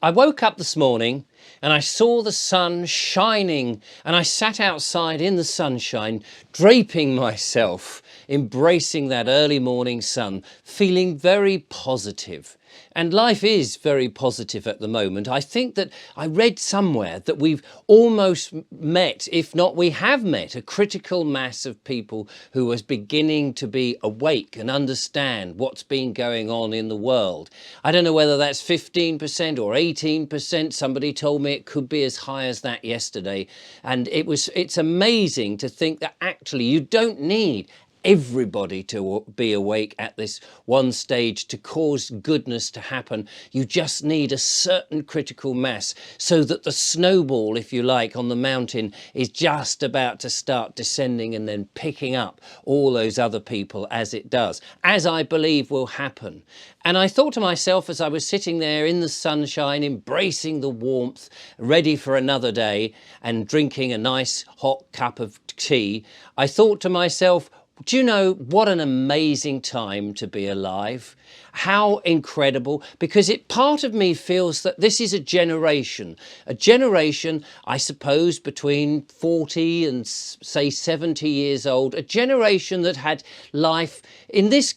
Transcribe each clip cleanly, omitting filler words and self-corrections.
I woke up this morning and I saw the sun shining, and I sat outside in the sunshine, draping myself, embracing that early morning sun, feeling very positive. And life is very positive at the moment. I think that I read somewhere that we've almost met, if not we have met, a critical mass of people who are beginning to be awake and understand what's been going on in the world. I don't know whether that's 15% or 18%. Somebody told me it could be as high as that yesterday. And it's amazing to think that actually you don't need everybody to be awake at this one stage to cause goodness to happen. You just need a certain critical mass so that the snowball, if you like, on the mountain is just about to start descending and then picking up all those other people as it does, as I believe will happen. And I thought to myself as I was sitting there in the sunshine, embracing the warmth, ready for another day and drinking a nice hot cup of tea, I thought to myself, do you know what an amazing time to be alive? How incredible, because part of me feels that this is a generation, I suppose, between 40 and say 70 years old, a generation that had life in this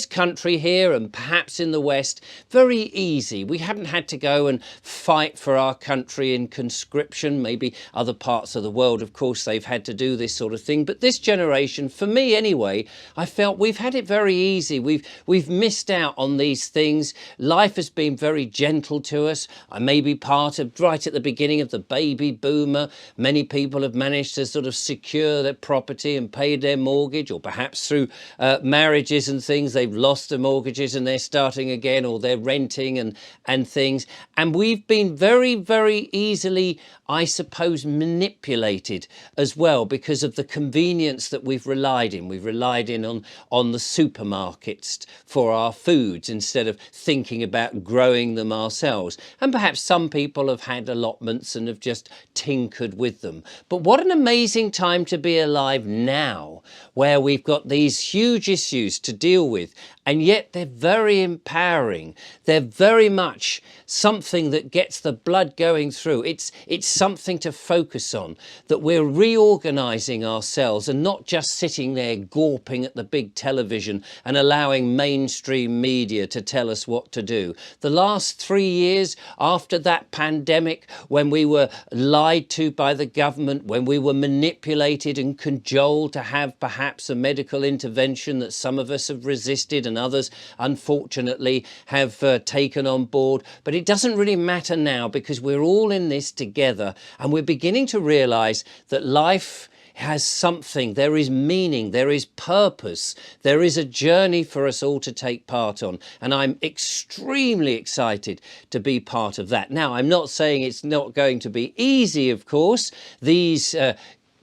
country here and perhaps in the West very easy. We haven't had to go and fight for our country in conscription. Maybe other parts of the world, of course, they've had to do this sort of thing. But this generation, for me anyway, I felt we've had it very easy. We've missed out on these things. Life has been very gentle to us. I may be part of, right at the beginning of the baby boomer, many people have managed to sort of secure their property and pay their mortgage, or perhaps through marriages and things, they've lost their mortgages and they're starting again, or they're renting and things. And we've been very, very easily, I suppose, manipulated as well because of the convenience that we've relied in. We've relied in on the supermarkets for our foods instead of thinking about growing them ourselves. And perhaps some people have had allotments and have just tinkered with them. But what an amazing time to be alive now, where we've got these huge issues to deal with, and yet they're very empowering. They're very much something that gets the blood going through. It's something to focus on, that we're reorganizing ourselves and not just sitting there gawping at the big television and allowing mainstream media to tell us what to do. The last 3 years after that pandemic, when we were lied to by the government, when we were manipulated and cajoled to have perhaps a medical intervention that some of us have resisted and others unfortunately have taken on board. But it doesn't really matter now, because we're all in this together and we're beginning to realize that life has something, there is meaning, there is purpose, there is a journey for us all to take part on. And I'm extremely excited to be part of that. Now, I'm not saying it's not going to be easy, of course. These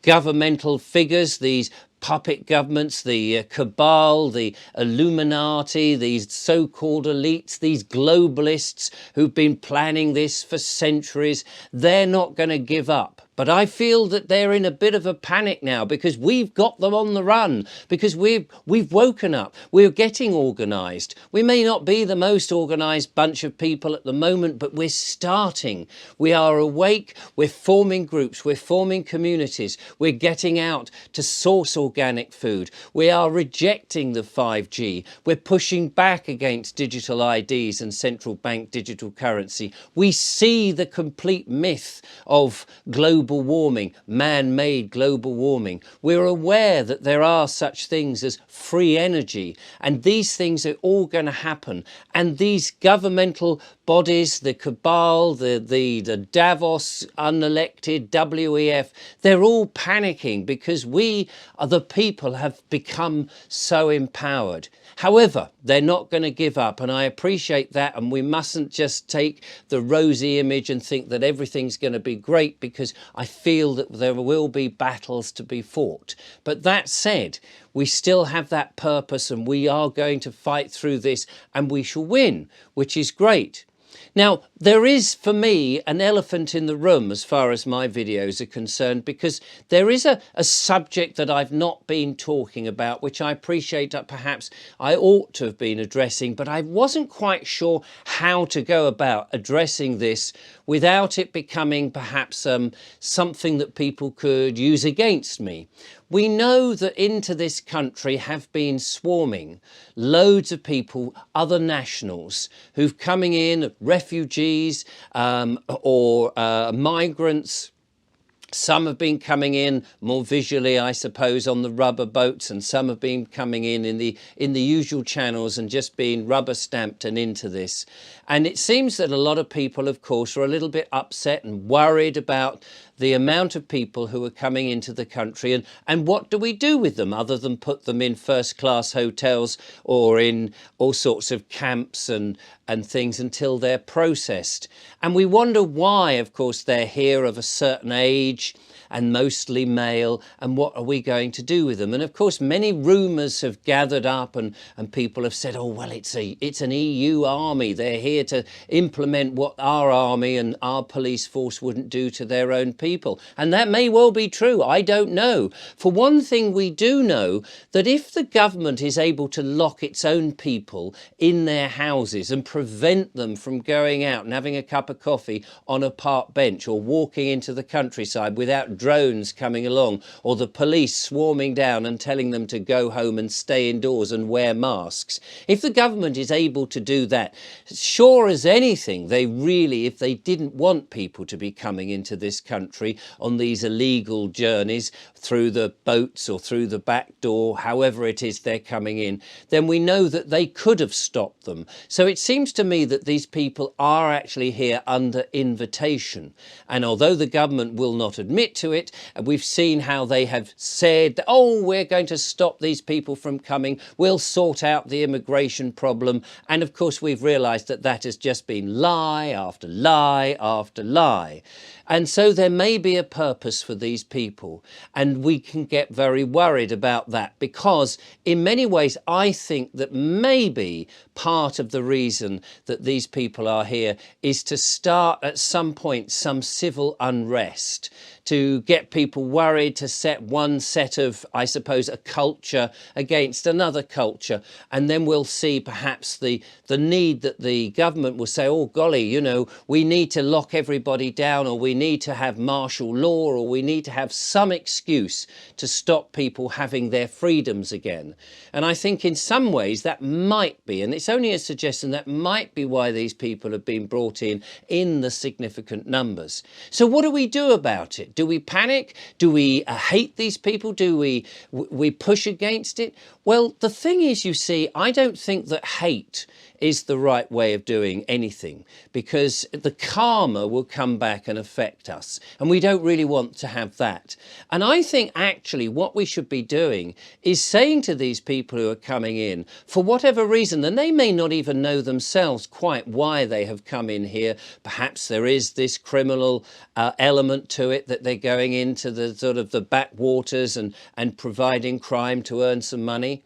governmental figures, these puppet governments, the cabal, the Illuminati, these so-called elites, these globalists who've been planning this for centuries, they're not going to give up. But I feel that they're in a bit of a panic now, because we've got them on the run, because we've woken up. We're getting organised. We may not be the most organised bunch of people at the moment, but we're starting. We are awake. We're forming groups. We're forming communities. We're getting out to source organic food. We are rejecting the 5G. We're pushing back against digital IDs and central bank digital currency. We see the complete myth of global warming, man-made global warming. We're aware that there are such things as free energy, and these things are all going to happen. And these governmental bodies, the cabal, the Davos unelected WEF, they're all panicking because we, the people, have become so empowered. However, they're not going to give up, and I appreciate that, and we mustn't just take the rosy image and think that everything's going to be great, because I feel that there will be battles to be fought. But that said, we still have that purpose, and we are going to fight through this, and we shall win, which is great. Now, there is, for me, an elephant in the room as far as my videos are concerned, because there is a subject that I've not been talking about, which I appreciate that perhaps I ought to have been addressing, but I wasn't quite sure how to go about addressing this without it becoming perhaps something that people could use against me. We know that into this country have been swarming loads of people, other nationals, who've coming in, refugees or migrants. Some have been coming in more visually, I suppose, on the rubber boats, and some have been coming in the usual channels and just being rubber stamped and into this. And it seems that a lot of people, of course, are a little bit upset and worried about the amount of people who are coming into the country, and what do we do with them other than put them in first-class hotels or in all sorts of camps and things until they're processed. And we wonder why, of course, they're here of a certain age and mostly male, and what are we going to do with them? And of course, many rumours have gathered up, and people have said, oh, well, it's an EU army. They're here to implement what our army and our police force wouldn't do to their own people. And that may well be true. I don't know. For one thing, we do know that if the government is able to lock its own people in their houses and prevent them from going out and having a cup of coffee on a park bench or walking into the countryside without drones coming along, or the police swarming down and telling them to go home and stay indoors and wear masks. If the government is able to do that, sure as anything, they really, if they didn't want people to be coming into this country on these illegal journeys through the boats or through the back door, however it is they're coming in, then we know that they could have stopped them. So it seems to me that these people are actually here under invitation. And although the government will not admit to it, we've seen how they have said, oh, we're going to stop these people from coming, we'll sort out the immigration problem. And of course, we've realised that that has just been lie after lie after lie. And so there may be a purpose for these people, and we can get very worried about that, because in many ways I think that maybe part of the reason that these people are here is to start at some point some civil unrest, to get people worried, to set one set of, I suppose, a culture against another culture. And then we'll see perhaps the need that the government will say, oh, golly, you know, we need to lock everybody down, or we need to have martial law, or we need to have some excuse to stop people having their freedoms again. And I think in some ways that might be, and it's only a suggestion, that might be why these people have been brought in the significant numbers. So what do we do about it? Do we panic? Do we hate these people? Do we push against it? Well, the thing is, you see, I don't think that hate is the right way of doing anything, because the karma will come back and affect us, and we don't really want to have that. And I think actually what we should be doing is saying to these people who are coming in, for whatever reason, and they may not even know themselves quite why they have come in here, perhaps there is this criminal element to it, that they're going into the sort of the backwaters and providing crime to earn some money.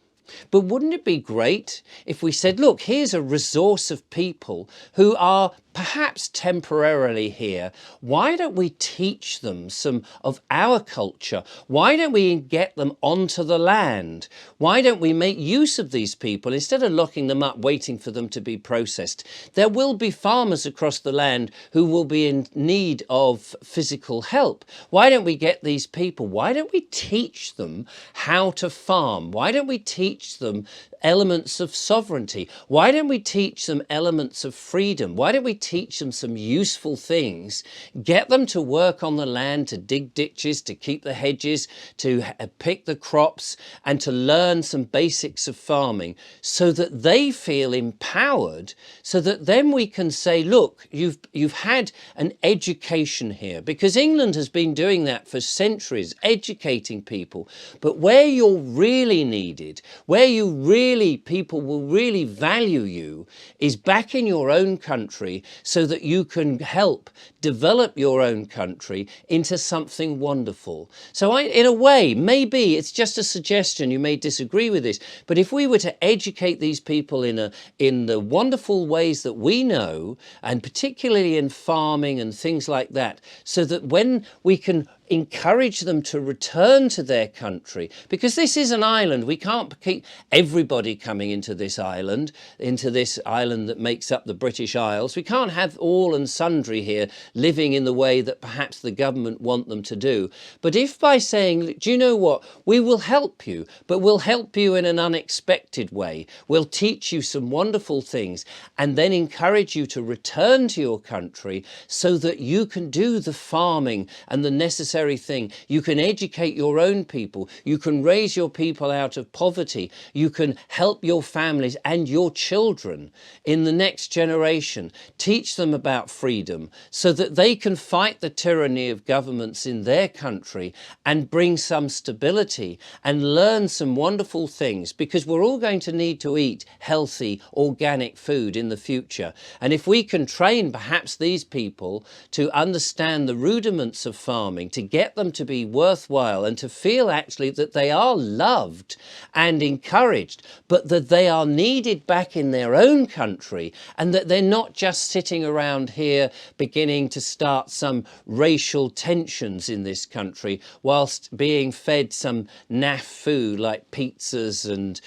But wouldn't it be great if we said, look, here's a resource of people who are perhaps temporarily here. Why don't we teach them some of our culture? Why don't we get them onto the land? Why don't we make use of these people instead of locking them up, waiting for them to be processed? There will be farmers across the land who will be in need of physical help. Why don't we get these people? Why don't we teach them how to farm? Why don't we teach them elements of sovereignty? Why don't we teach them elements of freedom? Why don't we teach them some useful things, get them to work on the land, to dig ditches, to keep the hedges, to pick the crops, and to learn some basics of farming, so that they feel empowered, so that then we can say, look, you've had an education here, because England has been doing that for centuries, educating people. But where you're really needed, where you really really people will really value you is back in your own country, so that you can help develop your own country into something wonderful. So in a way, maybe it's just a suggestion, you may disagree with this, but if we were to educate these people in the wonderful ways that we know, and particularly in farming and things like that, so that when we can encourage them to return to their country, because this is an island. We can't keep everybody coming into this island that makes up the British Isles. We can't have all and sundry here living in the way that perhaps the government want them to do. But if by saying, do you know what, we will help you, but we'll help you in an unexpected way. We'll teach you some wonderful things and then encourage you to return to your country so that you can do the farming and the necessary thing. You can educate your own people. You can raise your people out of poverty. You can help your families and your children in the next generation. Teach them about freedom so that they can fight the tyranny of governments in their country and bring some stability and learn some wonderful things, because we're all going to need to eat healthy, organic food in the future. And if we can train perhaps these people to understand the rudiments of farming, to get them to be worthwhile and to feel actually that they are loved and encouraged, but that they are needed back in their own country, and that they're not just sitting around here beginning to start some racial tensions in this country whilst being fed some naff food like pizzas and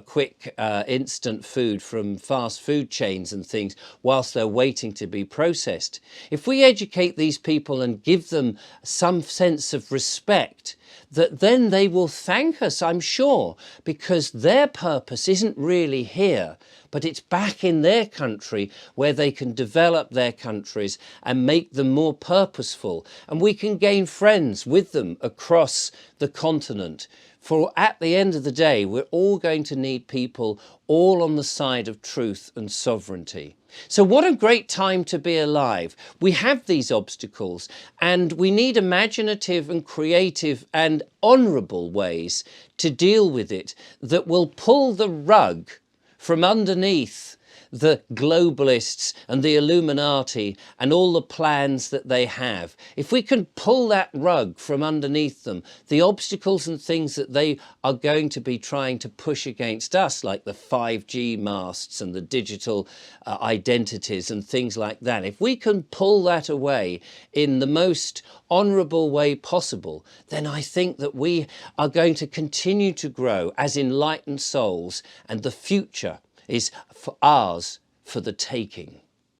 quick instant food from fast food chains and things whilst they're waiting to be processed. If we educate these people and give them some sense of respect, that then they will thank us, I'm sure, because their purpose isn't really here, but it's back in their country where they can develop their countries and make them more purposeful. And we can gain friends with them across the continent. For at the end of the day, we're all going to need people all on the side of truth and sovereignty. So what a great time to be alive. We have these obstacles and we need imaginative and creative and honourable ways to deal with it that will pull the rug from underneath the globalists and the Illuminati and all the plans that they have. If we can pull that rug from underneath them, the obstacles and things that they are going to be trying to push against us, like the 5G masts and the digital identities and things like that, if we can pull that away in the most honourable way possible, then I think that we are going to continue to grow as enlightened souls, and the future is for ours for the taking.